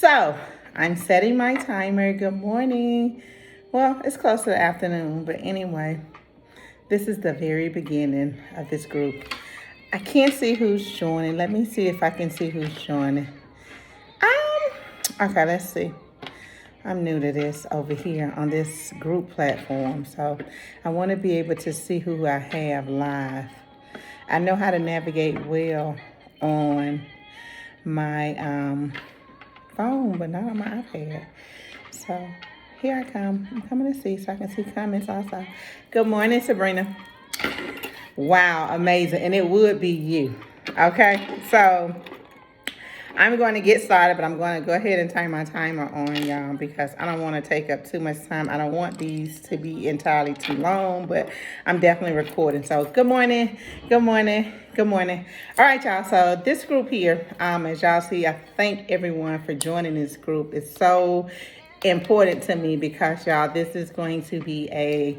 So I'm setting my timer. Good morning. Well, it's close to the afternoon, but anyway, this is the very beginning of this group. I can't see who's joining. Let me see if I can see who's joining. Okay, let's see. I'm new to this over here on this group platform, so I want to be able to see who I have live. I know how to navigate well on my phone, but not on my iPad. So here I come. I'm coming to see so I can see comments also. Good morning, Sabrina. Wow, amazing. And it would be you. Okay, so I'm going to get started, but I'm going to go ahead and turn my timer on, y'all, because I don't want to take up too much time. I don't want these to be entirely too long, but I'm definitely recording. So good morning, good morning, good morning. All right, y'all. So this group here, as y'all see, I thank everyone for joining this group. It's so important to me because, y'all, this is going to be a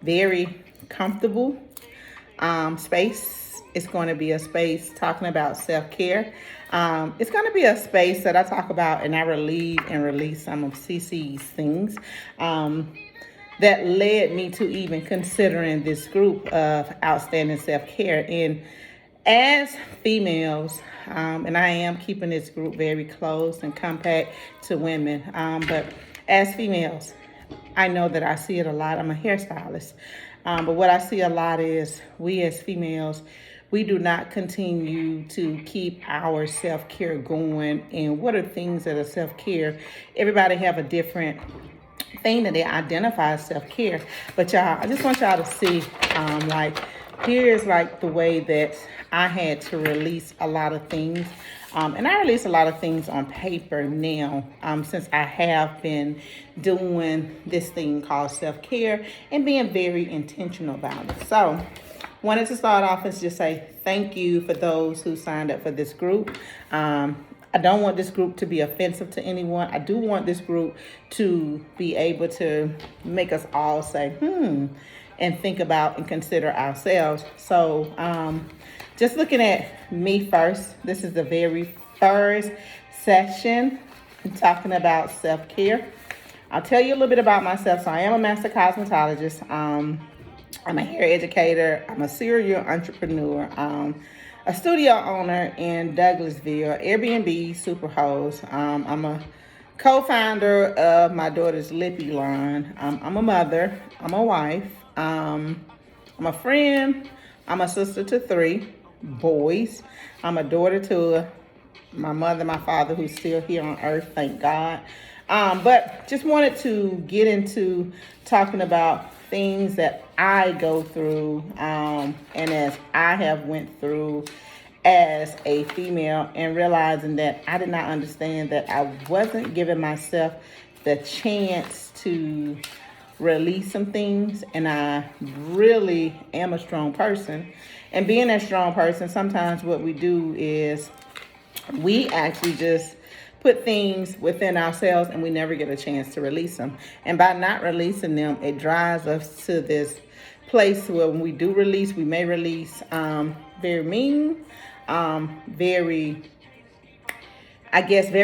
very comfortable space. It's going to be a space talking about self-care. It's going to be a space that I talk about and I relieve and release some of CC's things that led me to even considering this group of outstanding self-care. And as females, and I am keeping this group very close and compact to women, but as females, I know that I see it a lot. I'm a hairstylist. But what I see a lot is we as females, we do not continue to keep our self-care going. And what are things that are self-care? Everybody have a different thing that they identify as self-care. But y'all, I just want y'all to see, here's like the way that I had to release a lot of things. And I release a lot of things on paper now, since I have been doing this thing called self-care and being very intentional about it. So wanted to start off and just say thank you for those who signed up for this group. I don't want this group to be offensive to anyone. I do want this group to be able to make us all say, and think about and consider ourselves. So just looking at me first, this is the very first session talking about self-care. I'll tell you a little bit about myself. So I am a master cosmetologist. I'm a hair educator. I'm a serial entrepreneur. A studio owner in Douglasville, Airbnb superhost. I'm a co-founder of my daughter's Lippy line. I'm a mother. I'm a wife. I'm a friend. I'm a sister to 3 boys. I'm a daughter to my mother, my father, who's still here on earth, thank God. But just wanted to get into talking about things that I go through, and as I have went through as a female, and realizing that I did not understand that I wasn't giving myself the chance to release some things. And I really am a strong person. And being a strong person, sometimes what we do is we actually just put things within ourselves and we never get a chance to release them. And by not releasing them, it drives us to this place where when we do release, we may release very mean, very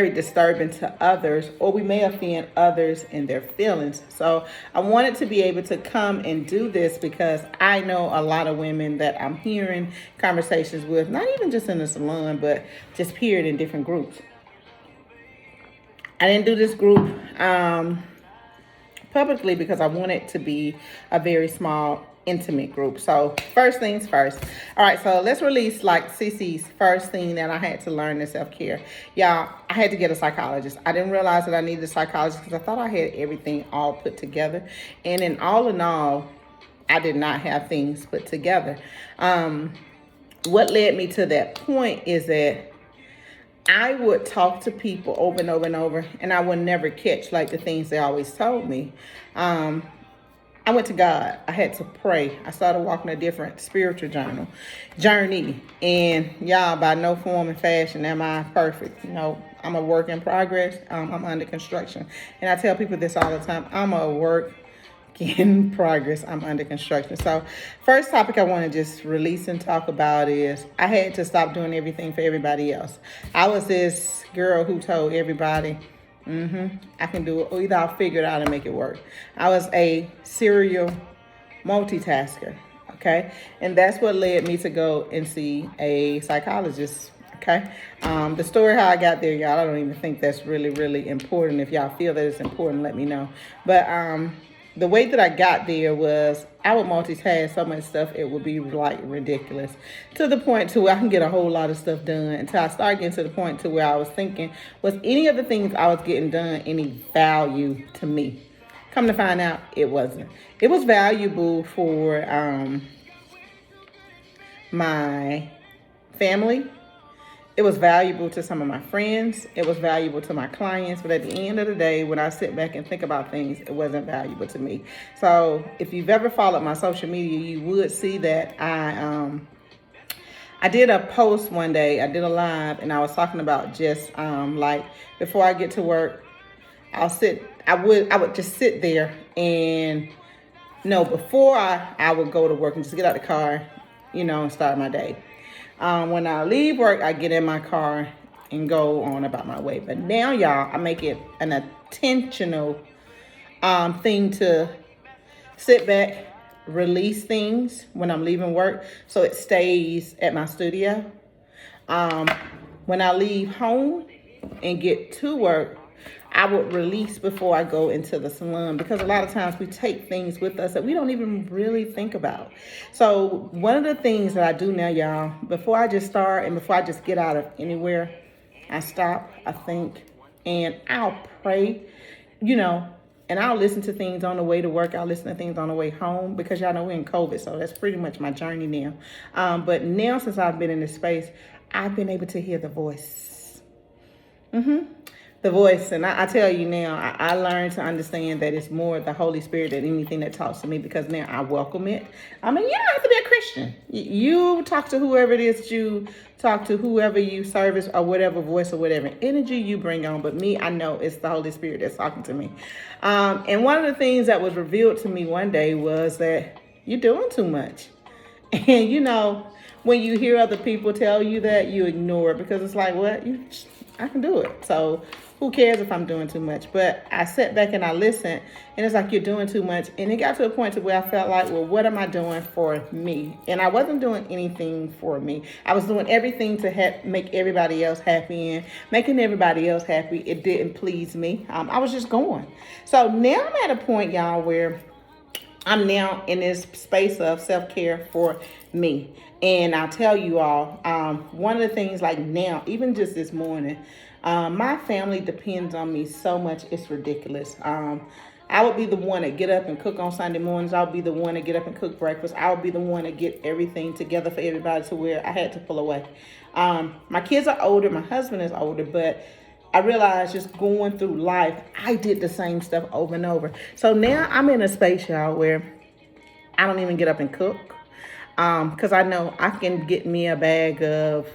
disturbing to others, or we may offend others in their feelings. So I wanted to be able to come and do this because I know a lot of women that I'm hearing conversations with, not even just in the salon, but just period in different groups. I didn't do this group publicly because I want it to be a very small, intimate group. So first things first. All right, so let's release like CC's first thing that I had to learn in self-care. Y'all, I had to get a psychologist. I didn't realize that I needed a psychologist because I thought I had everything all put together. And in all, I did not have things put together. What led me to that point is that I would talk to people over and over and over, and I would never catch like the things they always told me. I went to God. I had to pray. I started walking a different spiritual journey. And y'all, by no form and fashion am I perfect. You know, I'm a work in progress. I'm under construction. And I tell people this all the time. I'm a work in progress. I'm under construction. So first topic I want to just release and talk about is I had to stop doing everything for everybody else. I was this girl who told everybody, I can do it, or either I'll figure it out and make it work. I was a serial multitasker, okay? And that's what led me to go and see a psychologist, okay? The story how I got there, y'all, I don't even think that's really, really important. If y'all feel that it's important, let me know. But the way that I got there was I would multitask so much stuff, it would be like ridiculous, to the point to where I can get a whole lot of stuff done, until I started getting to the point to where I was thinking, was any of the things I was getting done any value to me? Come to find out, it wasn't. It was valuable for my family. It was valuable to some of my friends. It was valuable to my clients. But at the end of the day, when I sit back and think about things, it wasn't valuable to me. So if you've ever followed my social media, you would see that I did a post one day. I did a live, and I was talking about just like before I get to work, I would just sit there and before I would go to work and just get out the car, and start my day. When I leave work, I get in my car and go on about my way. But now, y'all, I make it an intentional thing to sit back, release things when I'm leaving work, so it stays at my studio. When I leave home and get to work, I would release before I go into the salon, because a lot of times we take things with us that we don't even really think about. So one of the things that I do now, y'all, before I just start and before I just get out of anywhere, I stop, I think, and I'll pray, and I'll listen to things on the way to work. I'll listen to things on the way home, because y'all know we're in COVID, so that's pretty much my journey now. But now, since I've been in this space, I've been able to hear the voice. The voice. And I tell you now, I learned to understand that it's more the Holy Spirit than anything that talks to me, because now I welcome it. I mean, you don't have to be a Christian. You talk to whoever it is that you talk to, whoever you service, or whatever voice or whatever energy you bring on. But me, I know it's the Holy Spirit that's talking to me. And one of the things that was revealed to me one day was that you're doing too much. And when you hear other people tell you that, you ignore it, because it's like, what? I can do it. So who cares if I'm doing too much? But I sat back and I listened, and it's like, you're doing too much. And it got to a point to where I felt like, well, what am I doing for me? And I wasn't doing anything for me. I was doing everything to make everybody else happy, and making everybody else happy, it didn't please me. I was just going. So now I'm at a point, y'all, where I'm now in this space of self-care for me. And I'll tell you all, one of the things, like now, even just this morning, my family depends on me so much, it's ridiculous. I would be the one to get up and cook on Sunday mornings. I'll be the one to get up and cook breakfast. I'll be the one to get everything together for everybody, to where I had to pull away. My kids are older. My husband is older, but I realized just going through life, I did the same stuff over and over. So now I'm in a space, y'all, where I don't even get up and cook. Because I know I can get me a bag of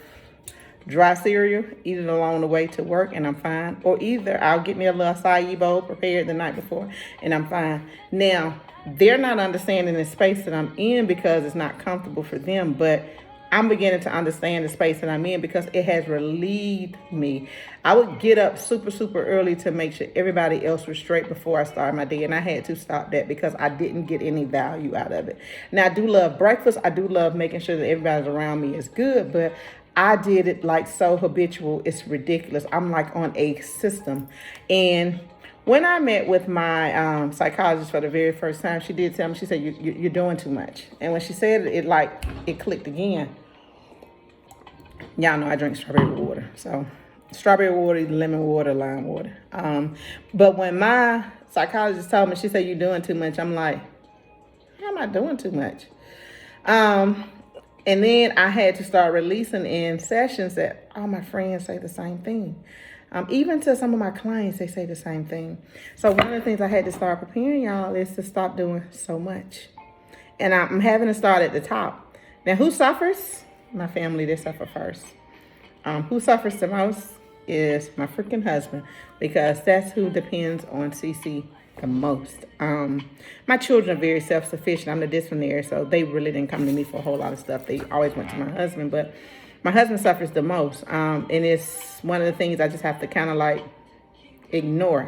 dry cereal, eat it along the way to work, and I'm fine. Or either I'll get me a little acai bowl prepared the night before, and I'm fine. Now, they're not understanding the space that I'm in because it's not comfortable for them, but I'm beginning to understand the space that I'm in, because it has relieved me. I would get up super, super early to make sure everybody else was straight before I started my day. And I had to stop that, because I didn't get any value out of it. Now, I do love breakfast. I do love making sure that everybody around me is good. But I did it like so habitual. It's ridiculous. I'm like on a system. And when I met with my psychologist for the very first time, she did tell me, she said, you're doing too much. And when she said it, it clicked again. Y'all know I drink strawberry water. So strawberry water, lemon water, lime water. But when my psychologist told me, she said, you're doing too much, I'm like, how am I doing too much? And then I had to start releasing in sessions that all my friends say the same thing. Even to some of my clients, they say the same thing. So one of the things I had to start preparing y'all is to stop doing so much. And I'm having to start at the top. Now, who suffers? My family, they suffer first. Who suffers the most is my freaking husband, because that's who depends on CC the most. My children are very self-sufficient. I'm the disciplinary, so they really didn't come to me for a whole lot of stuff. They always went to my husband, but my husband suffers the most. And it's one of the things I just have to kind of like ignore.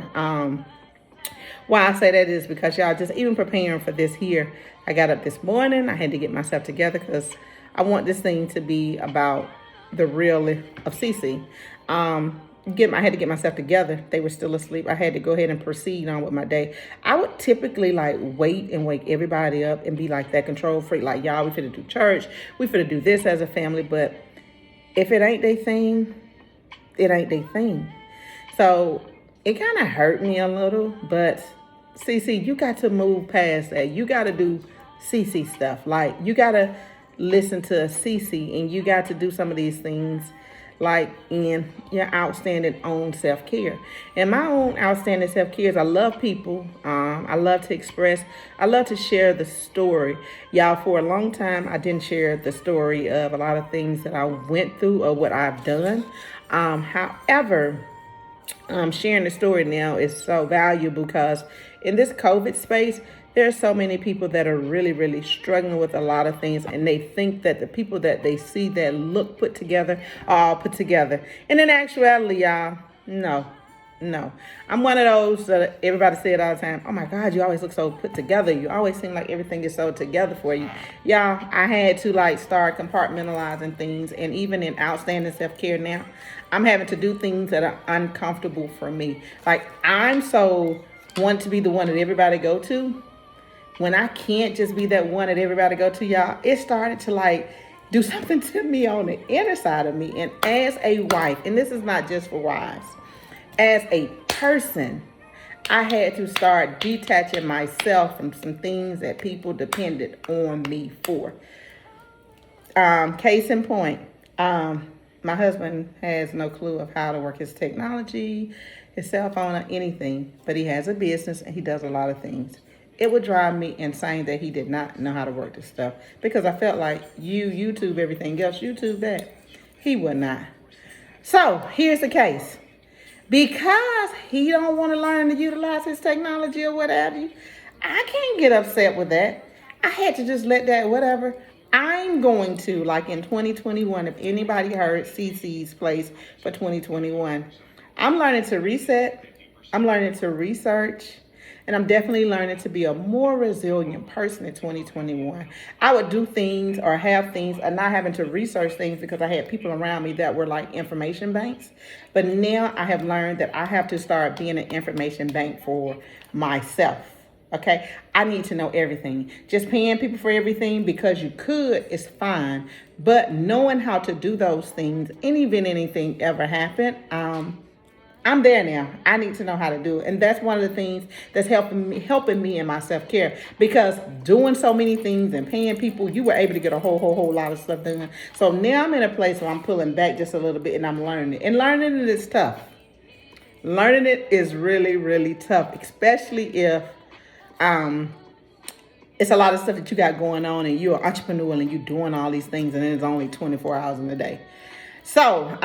Why I say that is because y'all, just even preparing for this here, I got up this morning. I had to get myself together because I want this thing to be about the real of Cece. I had to get myself together. They were still asleep. I had to go ahead and proceed on with my day. I would typically like wait and wake everybody up and be like that control freak, like, y'all, we finna do church, we finna do this as a family. But if it ain't their thing, it ain't their thing. So it kind of hurt me a little, but Cece, you got to move past that. You got to do Cece stuff. Like, you got to listen to Cece, and you got to do some of these things like in your outstanding own self-care. And my own outstanding self-care is I love people. I love to express. I love to share the story. Y'all, for a long time, I didn't share the story of a lot of things that I went through or what I've done. However, sharing the story now is so valuable because in this COVID space, there are so many people that are really, really struggling with a lot of things, and they think that the people that they see that look put together are all put together. And in actuality, y'all, no. I'm one of those that everybody said all the time, oh my God, you always look so put together. You always seem like everything is so together for you. Y'all, I had to like start compartmentalizing things, and even in outstanding self-care now, I'm having to do things that are uncomfortable for me. Like, I'm so want to be the one that everybody go to. When I can't just be that one that everybody go to, y'all, it started to like do something to me on the inner side of me. And as a wife, and this is not just for wives, as a person, I had to start detaching myself from some things that people depended on me for. Case in point, my husband has no clue of how to work his technology, his cell phone, or anything, but he has a business and he does a lot of things. It would drive me insane that he did not know how to work this stuff, because I felt like YouTube everything else, YouTube that. He would not. So here's the case. Because he don't want to learn to utilize his technology or whatever, I can't get upset with that. I had to just let that, whatever. I'm going to, like in 2021, if anybody heard CC's place for 2021, I'm learning to reset. I'm learning to research. And I'm definitely learning to be a more resilient person in 2021. I would do things or have things and not having to research things because I had people around me that were like information banks. But now I have learned that I have to start being an information bank for myself. Okay, I need to know everything. Just paying people for everything because you could is fine. But knowing how to do those things, and even anything ever happened, I'm there now. I need to know how to do it. And that's one of the things that's helping me in my self-care. Because doing so many things and paying people, you were able to get a whole lot of stuff done. So now I'm in a place where I'm pulling back just a little bit and I'm learning it. And learning it is tough. Learning it is really, really tough. Especially if it's a lot of stuff that you got going on and you're an entrepreneur and you're doing all these things and it's only 24 hours in a day. So,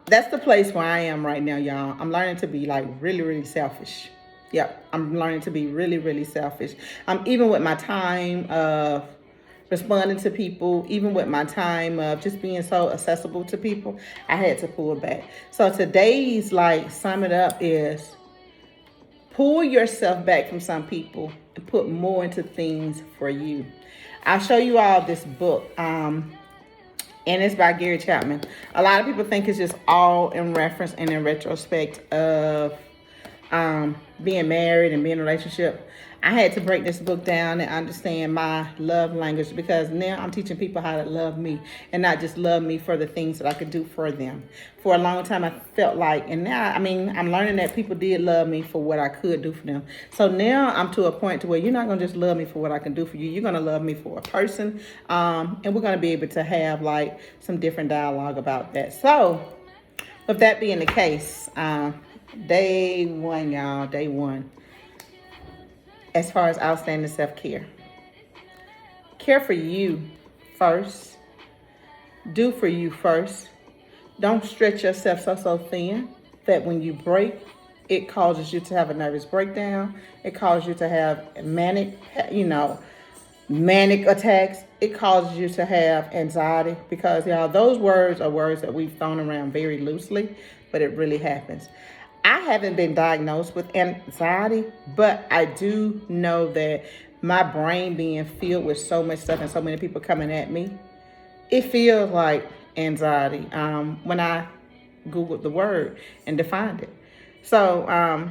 that's the place where I am right now, y'all. I'm learning to be like really, really selfish. Yep, I'm learning to be really, really selfish. Even with my time of responding to people, even with my time of just being so accessible to people, I had to pull back. So today's like sum it up is pull yourself back from some people and put more into things for you. I'll show you all this book. And it's by Gary Chapman. A lot of people think it's just all in reference and in retrospect of being married and being in a relationship. I had to break this book down and understand my love language, because now I'm teaching people how to love me and not just love me for the things that I could do for them. For a long time, I felt like, and now, I'm learning that people did love me for what I could do for them. So now I'm to a point to where you're not going to just love me for what I can do for you. You're going to love me for a person. And we're going to be able to have like some different dialogue about that. So with that being the case, day one, y'all, day one. As far as outstanding self-care. Care for you first. Do for you first. Don't stretch yourself so thin that when you break, it causes you to have a nervous breakdown. It causes you to have manic attacks. It causes you to have anxiety, because y'all, those words are words that we've thrown around very loosely, but it really happens. I haven't been diagnosed with anxiety, but I do know that my brain being filled with so much stuff and so many people coming at me, it feels like anxiety when I Googled the word and defined it. So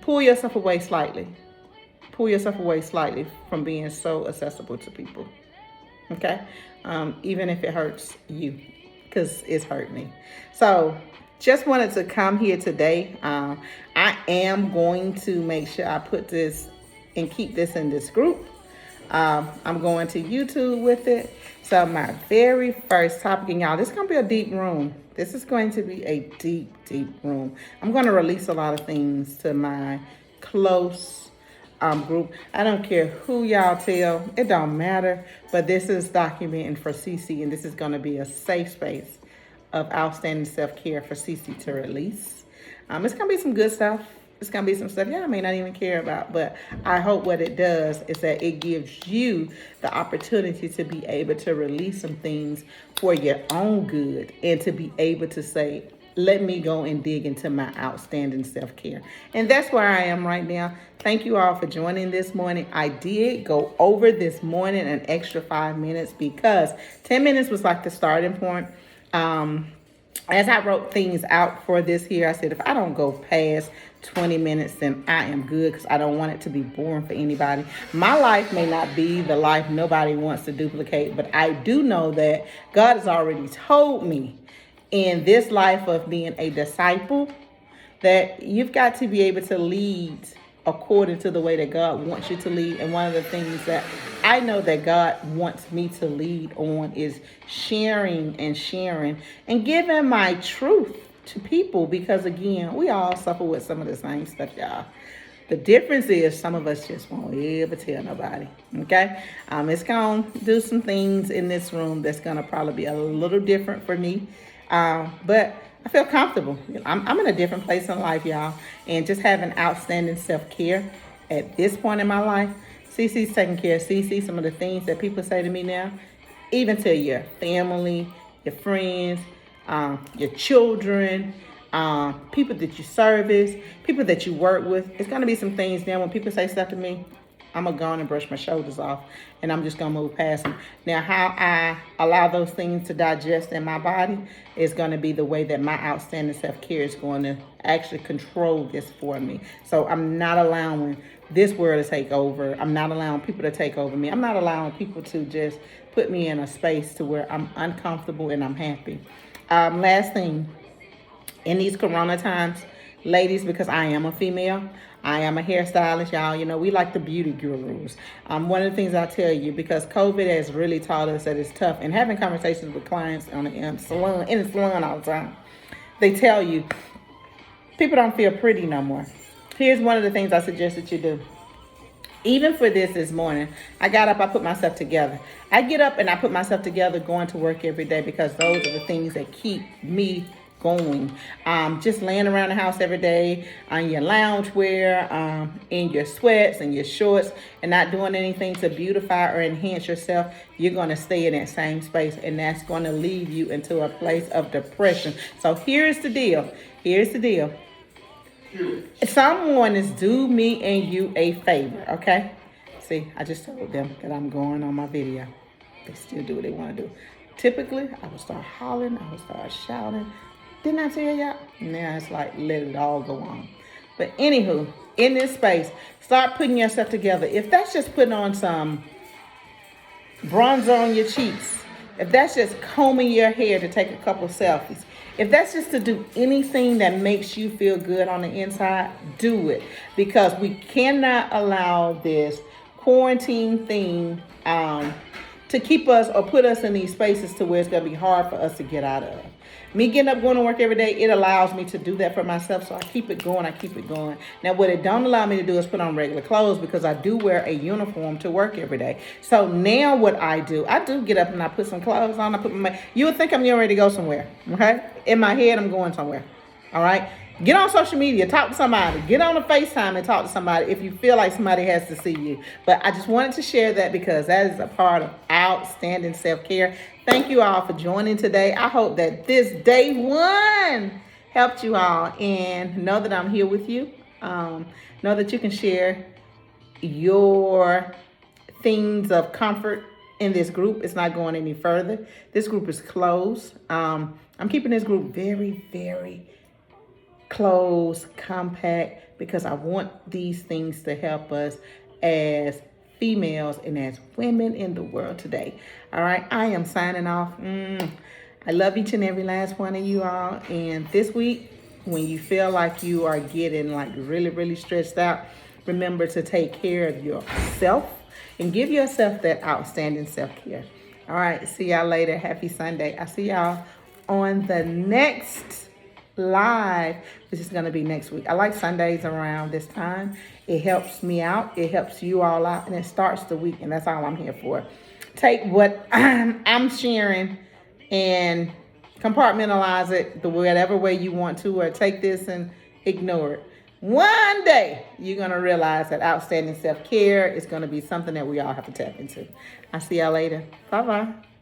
pull yourself away slightly. Pull yourself away slightly from being so accessible to people. Okay? Even if it hurts you, because it's hurt me. So just wanted to come here today. I am going to make sure I put this and keep this in this group. I'm going to YouTube with it. So my very first topic, and y'all, this is going to be a deep room. This is going to be a deep, deep room. I'm going to release a lot of things to my close group. I don't care who y'all tell. It don't matter. But this is documenting for CC, and this is going to be a safe space of outstanding self-care for CC to release. It's going to be some good stuff. It's going to be some stuff y'all may not even care about, but I hope what it does is that it gives you the opportunity to be able to release some things for your own good and to be able to say, let me go and dig into my outstanding self-care. And that's where I am right now. Thank you all for joining this morning. I did go over this morning an extra 5 minutes because 10 minutes was like the starting point. As I wrote things out for this here, I said, if I don't go past 20 minutes, then I am good because I don't want it to be boring for anybody. My life may not be the life nobody wants to duplicate, but I do know that God has already told me in this life of being a disciple that you've got to be able to lead according to the way that God wants you to lead. And one of the things that I know that God wants me to lead on is sharing and giving my truth to people, because again, we all suffer with some of the same stuff, y'all. The difference is some of us just won't ever tell nobody, okay? It's going to do some things in this room that's going to probably be a little different for me, but I feel comfortable. I'm in a different place in life, y'all, and just having outstanding self-care at this point in my life. CC's taking care of CC. Some of the things that people say to me now, even to your family, your friends, your children, people that you service, people that you work with. It's going to be some things now when people say stuff to me, I'm going to go on and brush my shoulders off, and I'm just going to move past them. Now, how I allow those things to digest in my body is going to be the way that my outstanding self-care is going to actually control this for me. So I'm not allowing this world to take over. I'm not allowing people to take over me. I'm not allowing people to just put me in a space to where I'm uncomfortable and I'm happy. Last thing, in these corona times, ladies, because I am a female, I am a hairstylist, y'all. You know, we like the beauty gurus. One of the things I'll tell you, because COVID has really taught us that it's tough, and having conversations with clients in the salon all the time, they tell you people don't feel pretty no more. Here's one of the things I suggest that you do. Even for this morning, I got up, I put myself together. I get up and I put myself together going to work every day because those are the things that keep me going. Just laying around the house every day on your loungewear, in your sweats and your shorts, and not doing anything to beautify or enhance yourself, you're going to stay in that same space, and that's going to lead you into a place of depression. So here's the deal. Someone is due me and you a favor, okay? See, I just told them that I'm going on my video. They still do what they want to do. Typically, I would start hollering, I would start shouting. Didn't I tell y'all? Now it's like, let it all go on. But anywho, in this space, start putting yourself together. If that's just putting on some bronzer on your cheeks, if that's just combing your hair to take a couple selfies, if that's just to do anything that makes you feel good on the inside, do it. Because we cannot allow this quarantine thing to keep us or put us in these spaces to where it's going to be hard for us to get out of. Me getting up, going to work every day, it allows me to do that for myself. So I keep it going. Now, what it don't allow me to do is put on regular clothes because I do wear a uniform to work every day. So now what I do get up and I put some clothes on. You would think I'm getting ready to go somewhere, okay? In my head, I'm going somewhere, all right? Get on social media, talk to somebody. Get on a FaceTime and talk to somebody if you feel like somebody has to see you. But I just wanted to share that because that is a part of outstanding self-care. Thank you all for joining today. I hope that this day one helped you all, and know that I'm here with you. Know that you can share your things of comfort in this group. It's not going any further. This group is closed. I'm keeping this group very, very close, compact, because I want these things to help us as females and as women in the world today. All right, I am signing off. I love each and every last one of you all. And this week, when you feel like you are getting like really, really stressed out, remember to take care of yourself and give yourself that outstanding self-care. All right, see y'all later. Happy Sunday. I see y'all on the next live, which is going to be next week. I like Sundays around this time. It helps me out. It helps you all out, and it starts the week, and that's all I'm here for. Take what I'm sharing and compartmentalize it the whatever way you want to, or take this and ignore it. One day, you're going to realize that outstanding self-care is going to be something that we all have to tap into. I'll see y'all later. Bye-bye.